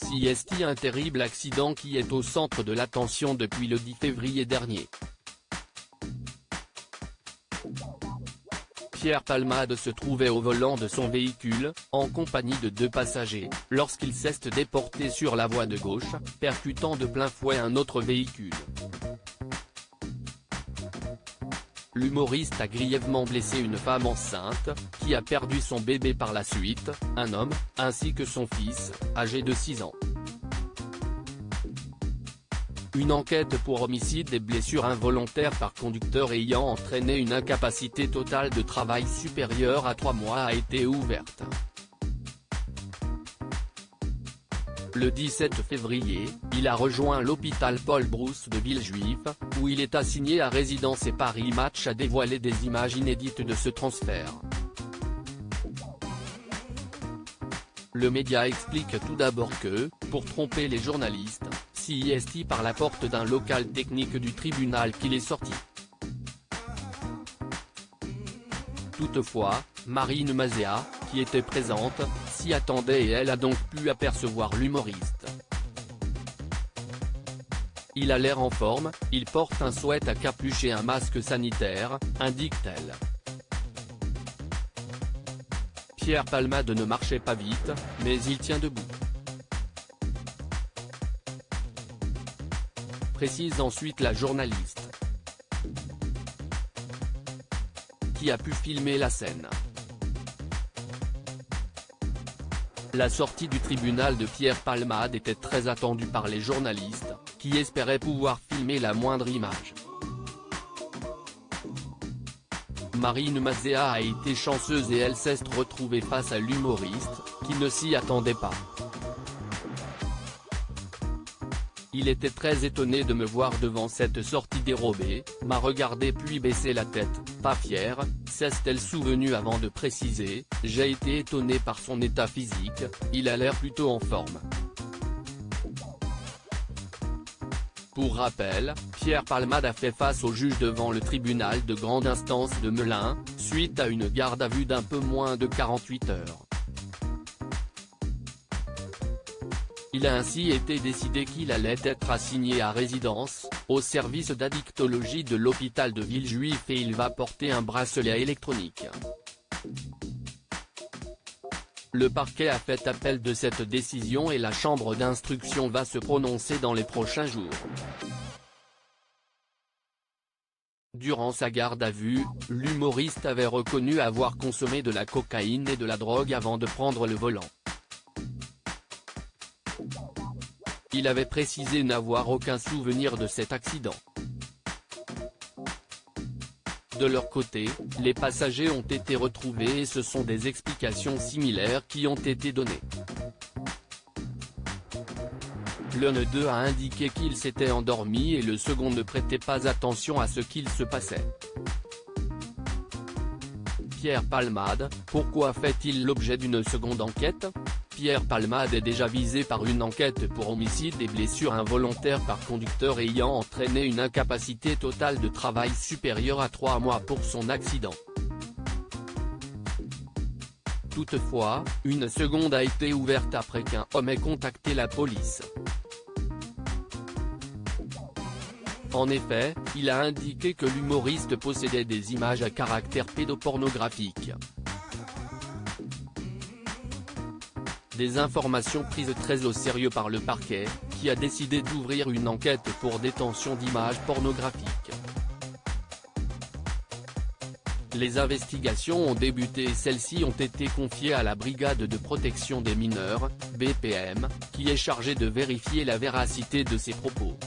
CST, un terrible accident qui est au centre de l'attention depuis le 10 février dernier. Pierre Palmade se trouvait au volant de son véhicule, en compagnie de 2 passagers, lorsqu'il s'est déporté sur la voie de gauche, percutant de plein fouet un autre véhicule. L'humoriste a grièvement blessé une femme enceinte, qui a perdu son bébé par la suite, un homme, ainsi que son fils, âgé de 6 ans. Une enquête pour homicide et blessure involontaire par conducteur ayant entraîné une incapacité totale de travail supérieure à 3 mois a été ouverte. Le 17 février, il a rejoint l'hôpital Paul Brousse de Villejuif, où il est assigné à résidence et Paris Match a dévoilé des images inédites de ce transfert. Le média explique tout d'abord que, pour tromper les journalistes, CST par la porte d'un local technique du tribunal qu'il est sorti. Toutefois, Marine Mazéa, qui était présente, s'y attendait et elle a donc pu apercevoir l'humoriste. Il a l'air en forme, il porte un sweat à capuche et un masque sanitaire, indique-t-elle. Pierre Palmade ne marchait pas vite, mais il tient debout. Précise ensuite la journaliste, qui a pu filmer la scène. La sortie du tribunal de Pierre Palmade était très attendue par les journalistes, qui espéraient pouvoir filmer la moindre image. Marine Mazéa a été chanceuse et elle s'est retrouvée face à l'humoriste, qui ne s'y attendait pas. Il était très étonné de me voir devant cette sortie dérobée, m'a regardé puis baissé la tête, pas fière, s'est-elle souvenue avant de préciser, j'ai été étonné par son état physique, il a l'air plutôt en forme. Pour rappel, Pierre Palmade a fait face au juge devant le tribunal de grande instance de Melun, suite à une garde à vue d'un peu moins de 48 heures. Il a ainsi été décidé qu'il allait être assigné à résidence, au service d'addictologie de l'hôpital de Villejuif et il va porter un bracelet électronique. Le parquet a fait appel de cette décision et la chambre d'instruction va se prononcer dans les prochains jours. Durant sa garde à vue, l'humoriste avait reconnu avoir consommé de la cocaïne et de la drogue avant de prendre le volant. Il avait précisé n'avoir aucun souvenir de cet accident. De leur côté, les passagers ont été retrouvés et ce sont des explications similaires qui ont été données. L'un d'eux a indiqué qu'il s'était endormi et le second ne prêtait pas attention à ce qu'il se passait. Pierre Palmade, pourquoi fait-il l'objet d'une seconde enquête ? Pierre Palmade est déjà visé par une enquête pour homicide et blessure involontaire par conducteur ayant entraîné une incapacité totale de travail supérieure à 3 mois pour son accident. Toutefois, une seconde a été ouverte après qu'un homme ait contacté la police. En effet, il a indiqué que l'humoriste possédait des images à caractère pédopornographique. Des informations prises très au sérieux par le parquet, qui a décidé d'ouvrir une enquête pour détention d'images pornographiques. Les investigations ont débuté et celles-ci ont été confiées à la Brigade de protection des mineurs, BPM, qui est chargée de vérifier la véracité de ces propos.